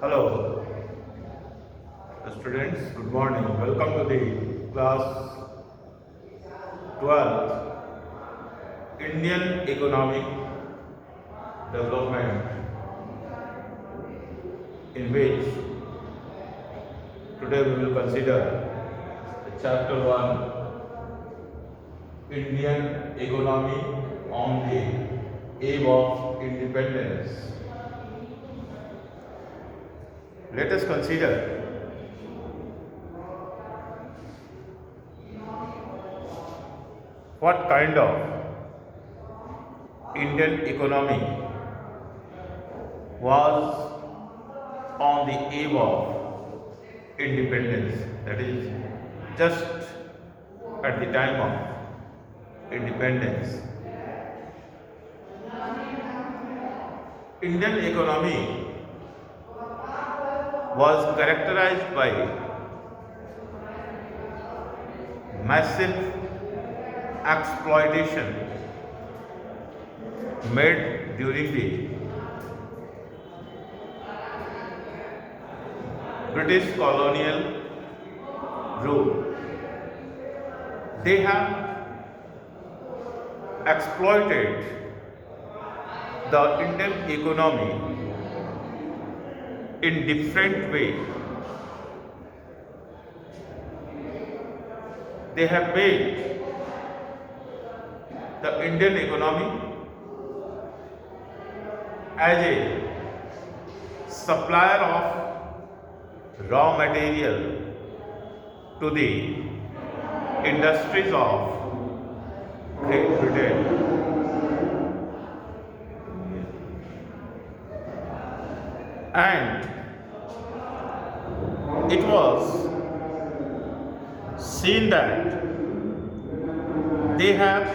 Hello, students. Good morning. Welcome to the class 12th Indian Economic Development, in which today we will consider the chapter 1 Indian Economy on the Eve of Independence. Let us consider what kind of Indian economy was on the eve of independence, that is, just at the time of independence. Indian economy was characterized by massive exploitation made during the British colonial rule. They have exploited the Indian economy in different ways. They have made the Indian economy as a supplier of raw material to the industries of Great Britain. And it was seen that they have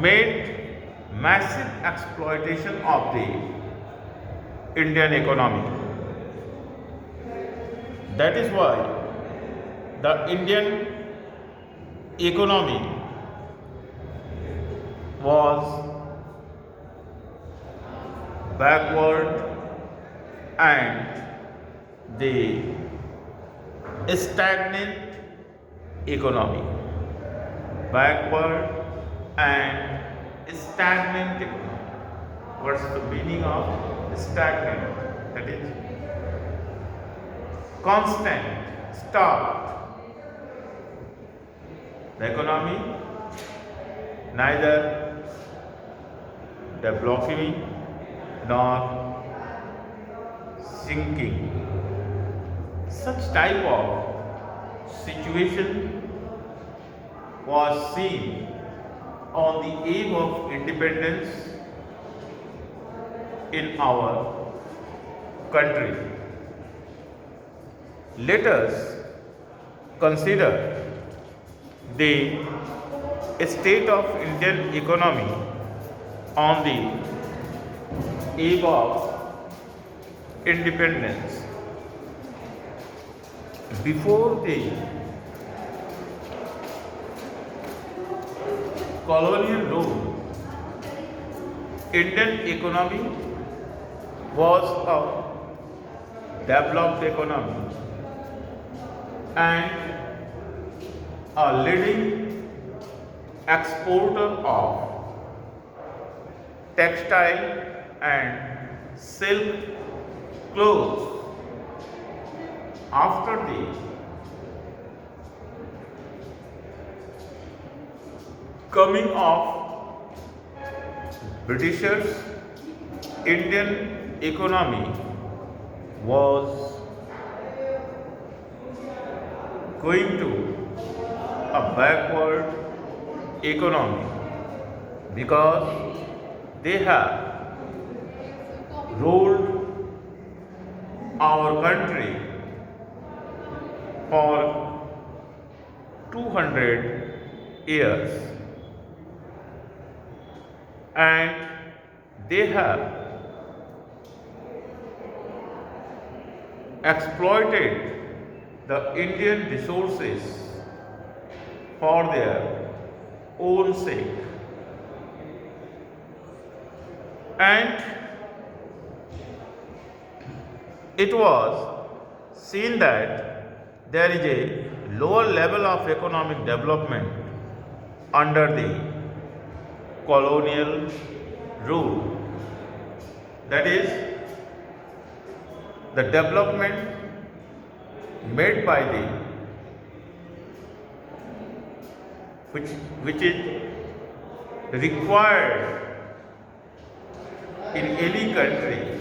made massive exploitation of the Indian economy. That is why the Indian economy was backward and the stagnant economy. Backward and stagnant economy. What's the meaning of stagnant? That is constant, stopped. The economy neither developing nor sinking. Such type of situation was seen on the eve of independence in our country. Let us consider the state of Indian economy on the eve of independence. Before the colonial rule, Indian economy was a developed economy and a leading exporter of textile and silk clothes. After the coming of Britishers, Indian economy was going to a backward economy because they have ruled our country for 200 years, and they have exploited the Indian resources for their own sake. And it was seen that there is a lower level of economic development under the colonial rule. That is, the development made by the which is required in any country,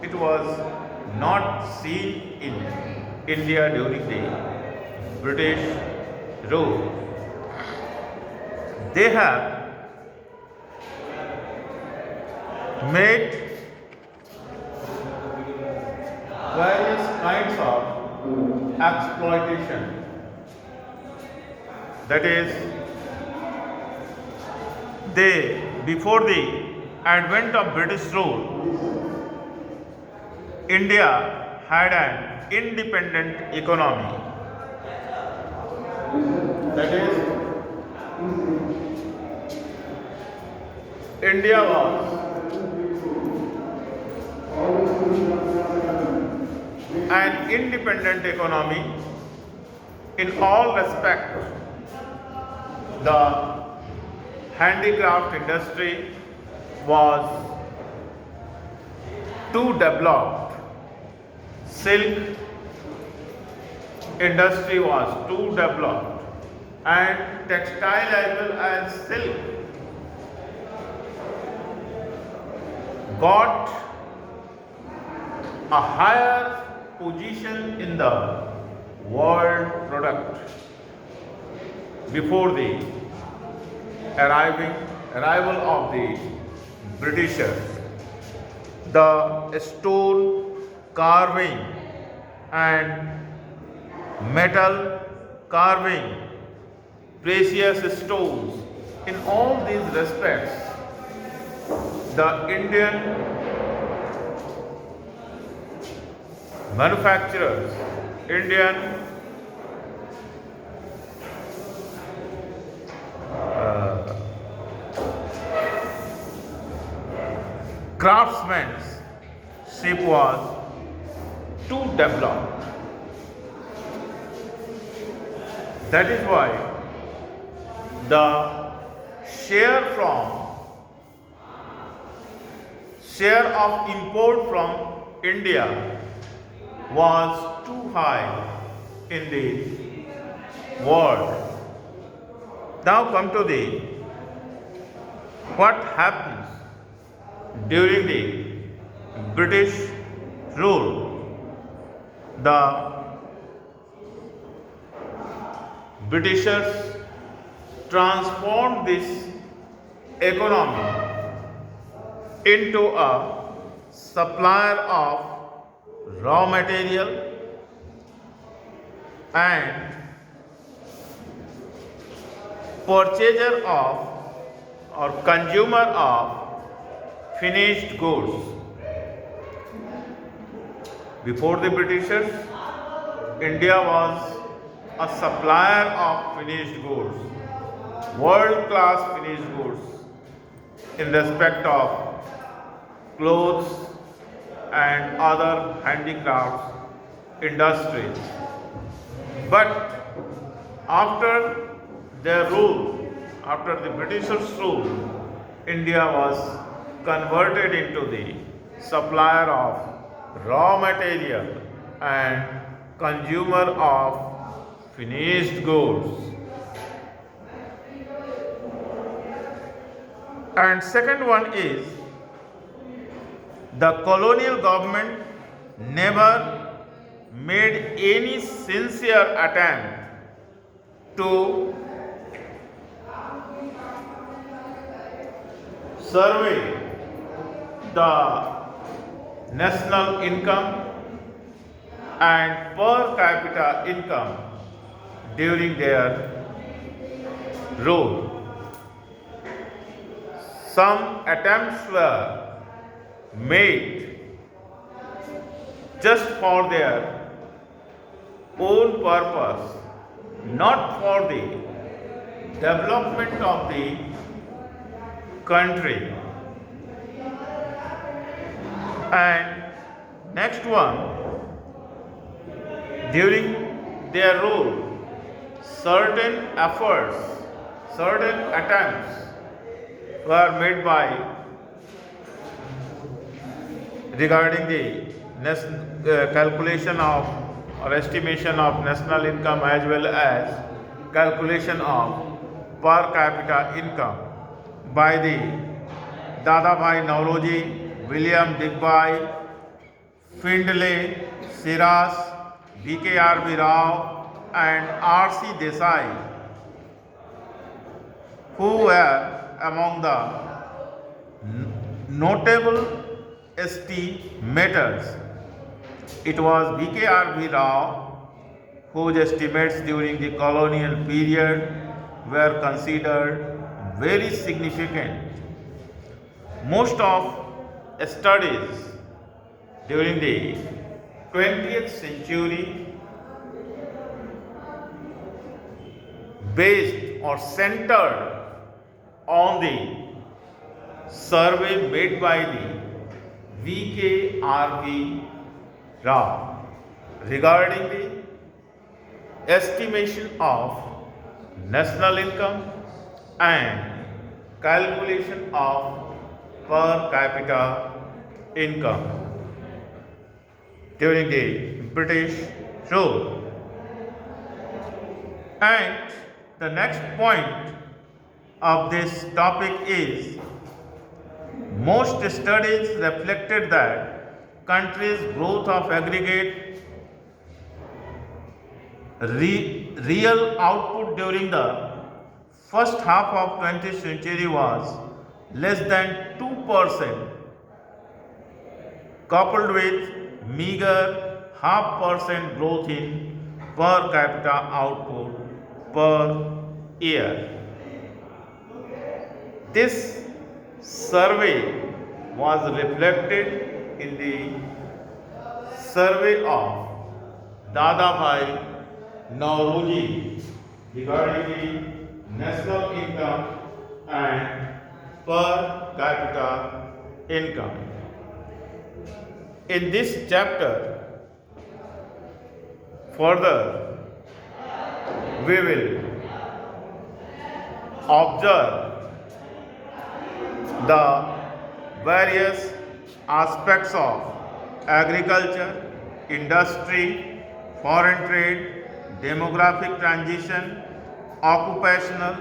it was not seen in India during the British rule. They have made various kinds of exploitation. That is, before the advent of British rule, India had an independent economy. That is, India was an independent economy in all respects. The handicraft industry was too developed. Silk industry was too developed, and textile as well as silk got a higher position in the world product before the arrival of the Britishers. The stone carving and metal carving, precious stones, in all these respects, the Indian manufacturers, Indian craftsmanship was too developed. That is why the share of import from India was too high in the world. Now come to the what happens during the British rule. The Britishers transformed this economy into a supplier of raw material and purchaser of or consumer of finished goods. Before the Britishers, India was a supplier of finished goods, world-class finished goods in respect of clothes and other handicrafts industries. But after their rule, after the Britishers' rule, India was converted into the supplier of raw material and consumer of finished goods. And second one is, the colonial government never made any sincere attempt to survey the national income and per capita income during their rule. Some attempts were made just for their own purpose, not for the development of the country. And next one, during their rule, certain efforts, certain attempts were made by regarding the calculation of or estimation of national income as well as calculation of per capita income by the Dadabhai Nauroji, William Digby, Findlay, Siras, B.K.R.B. Rao and R.C. Desai, who were among the notable estimators. It was B.K.R.B. Rao whose estimates during the colonial period were considered very significant. Most of studies during the 20th century based or centered on the survey made by the V.K.R.B. Rao regarding the estimation of national income and calculation of per capita income during the British rule. And the next point of this topic is most studies reflected that countries' growth of aggregate real output during the first half of 20th century was less than 2%, coupled with meager 0.5% growth in per capita output per year. This survey was reflected in the survey of Dadabhai Nauroji regarding the national income and per capita income. In this chapter, further, we will observe the various aspects of agriculture, industry, foreign trade, demographic transition, occupational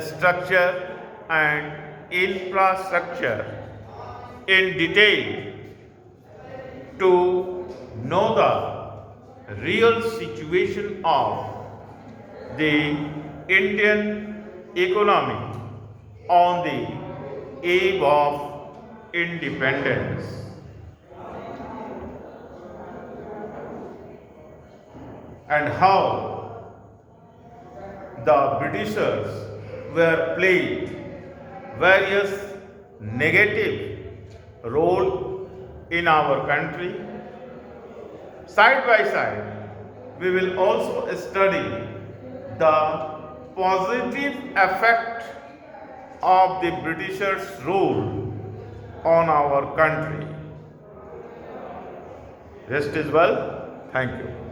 structure and infrastructure in detail to know the real situation of the Indian economy on the eve of independence. And how the Britishers were played various negative role in our country. Side by side, we will also study the positive effect of the Britishers' rule on our country. Rest is well. Thank you.